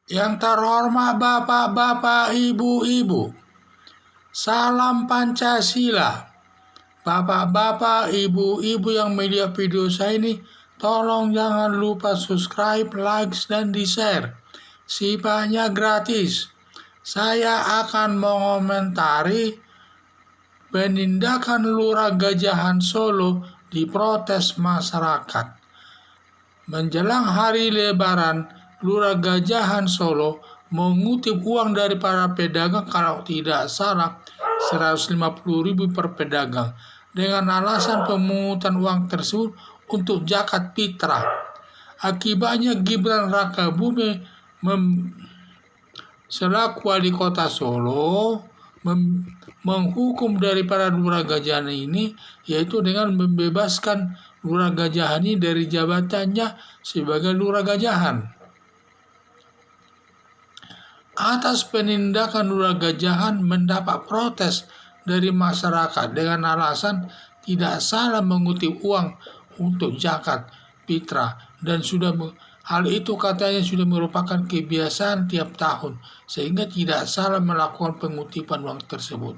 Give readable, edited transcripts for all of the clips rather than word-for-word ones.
Yang terhormat Bapak-bapak, Ibu-ibu, salam Pancasila. Bapak-bapak, Ibu-ibu yang melihat video saya ini, tolong jangan lupa subscribe, like, dan di-share. Sifatnya gratis. Saya akan mengomentari penindakan Lurah Gajahan Solo diprotes masyarakat. Menjelang hari Lebaran, Lurah Gajahan Solo mengutip uang dari para pedagang, kalau tidak salah 150.000 per pedagang, dengan alasan pemungutan uang tersebut untuk zakat fitrah. Akibatnya Gibran Rakabuming selaku wali kota Solo menghukum daripada Lurah Gajahan ini, yaitu dengan membebaskan Lurah Gajahan ini dari jabatannya sebagai Lurah Gajahan. Atas penindakan Lurah Gajahan mendapat protes dari masyarakat dengan alasan tidak salah mengutip uang untuk zakat fitrah, dan hal itu katanya sudah merupakan kebiasaan tiap tahun, sehingga tidak salah melakukan pengutipan uang tersebut.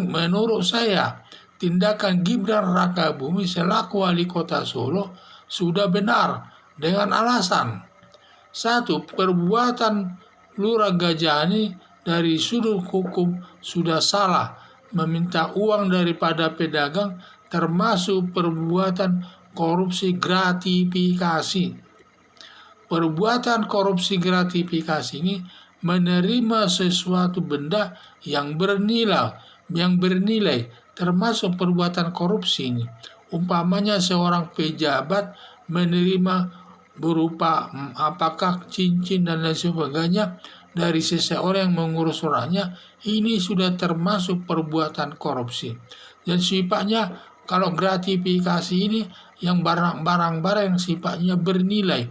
Menurut saya, tindakan Gibran Rakabuming selaku wali kota Solo sudah benar dengan alasan: 1. Perbuatan Lurah Gajahan dari sudut hukum sudah salah, meminta uang daripada pedagang, termasuk perbuatan korupsi gratifikasi. Perbuatan korupsi gratifikasi ini menerima sesuatu benda yang bernilai, termasuk perbuatan korupsi ini. Umpamanya seorang pejabat menerima berupa apakah cincin dan lain sebagainya dari seseorang yang mengurus orangnya, ini sudah termasuk perbuatan korupsi. Dan sifatnya, kalau gratifikasi ini yang barang-barang yang sifatnya bernilai,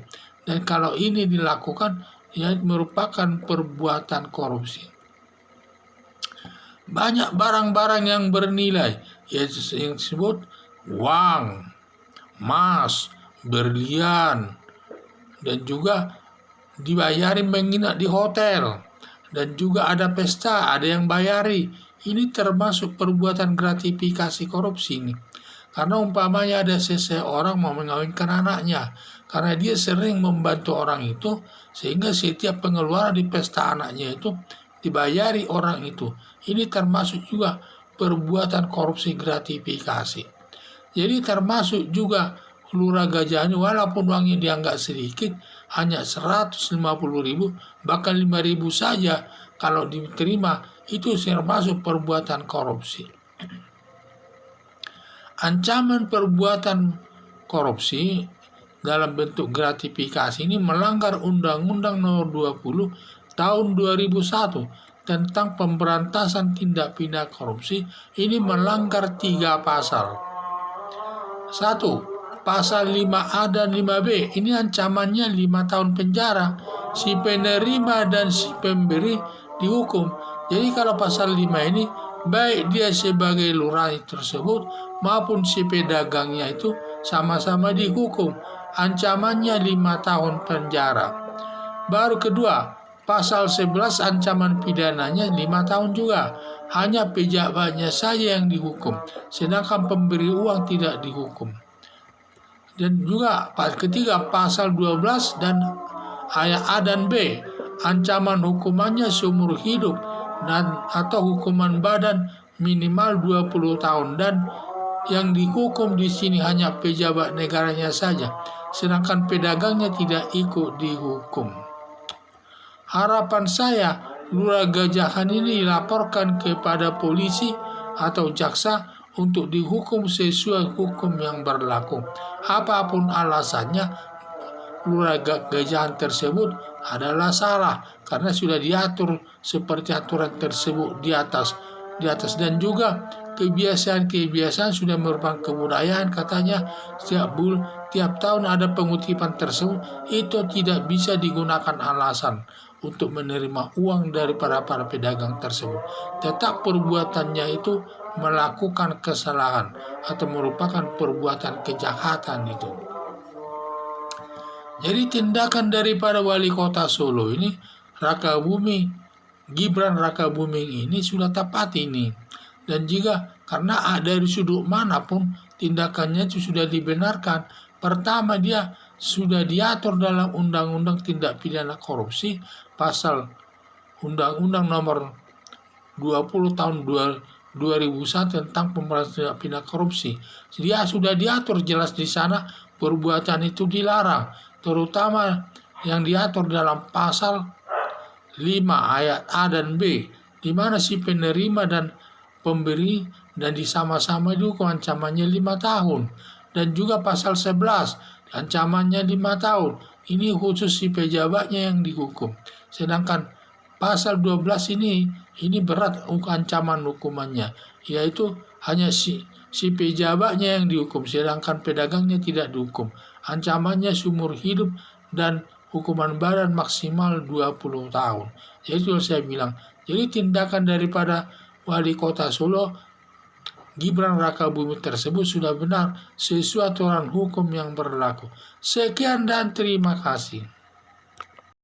dan kalau ini dilakukan, ya merupakan perbuatan korupsi. Banyak barang-barang yang bernilai, yaitu yang disebut uang, emas, berlian, dan juga dibayari menginap di hotel, dan juga ada pesta, ada yang bayari. Ini termasuk perbuatan gratifikasi korupsi ini. Karena umpamanya ada seseorang mau mengawinkan anaknya, karena dia sering membantu orang itu, sehingga setiap pengeluaran di pesta anaknya itu dibayari orang itu. Ini termasuk juga perbuatan korupsi gratifikasi. Jadi termasuk juga Lurah Gajahan, walaupun uangnya dianggap sedikit, hanya 150.000, bahkan 5.000 saja, kalau diterima, itu termasuk perbuatan korupsi. Ancaman perbuatan korupsi dalam bentuk gratifikasi ini melanggar Undang-Undang Nomor 20 Tahun 2001 tentang pemberantasan tindak pidana korupsi. Ini melanggar 3 pasal. 1. Pasal 5A dan 5B, ini ancamannya 5 tahun penjara. Si penerima dan si pemberi dihukum. Jadi kalau pasal 5 ini, baik dia sebagai lurah tersebut maupun si pedagangnya itu sama-sama dihukum. Ancamannya 5 tahun penjara. Baru kedua, pasal 11 ancaman pidananya 5 tahun juga. Hanya pejabatnya saja yang dihukum, sedangkan pemberi uang tidak dihukum. Dan juga ketiga, pasal 12 dan ayat A dan B, ancaman hukumannya seumur hidup dan atau hukuman badan minimal 20 tahun, dan yang dihukum di sini hanya pejabat negaranya saja, sedangkan pedagangnya tidak ikut dihukum. Harapan saya, Lurah Gajahan ini dilaporkan kepada polisi atau jaksa untuk dihukum sesuai hukum yang berlaku. Apapun alasannya, Lurah Gajahan tersebut adalah salah, karena sudah diatur seperti aturan tersebut di atas, dan juga kebiasaan sudah merupakan kebudayaan. Katanya tiap tahun ada pengutipan tersebut, itu tidak bisa digunakan alasan untuk menerima uang dari para pedagang tersebut. Tetap perbuatannya itu melakukan kesalahan atau merupakan perbuatan kejahatan itu. Jadi tindakan daripada wali kota Solo ini, Gibran Rakabuming ini sudah tepat ini. Dan juga karena dari sudut manapun tindakannya itu sudah dibenarkan. Pertama, dia sudah diatur dalam Undang-Undang Tindak Pidana Korupsi, pasal Undang-Undang nomor 20 tahun 2001 tentang pemberantasan tindak pidana korupsi. Dia sudah diatur jelas di sana perbuatan itu dilarang, terutama yang diatur dalam pasal 5 ayat A dan B, di mana si penerima dan pemberi dan disama-sama dihukum ancamannya 5 tahun. Dan juga pasal 11 ancamannya 5 tahun. Ini khusus si pejabatnya yang dihukum. Sedangkan pasal 12 ini berat ancaman hukumannya, yaitu hanya si pejabatnya yang dihukum, sedangkan pedagangnya tidak dihukum. Ancamannya seumur hidup dan hukuman badan maksimal 20 tahun. Jadi itu saya bilang. Jadi tindakan daripada wali kota Solo Gibran Rakabuming tersebut sudah benar sesuai aturan hukum yang berlaku. Sekian dan terima kasih.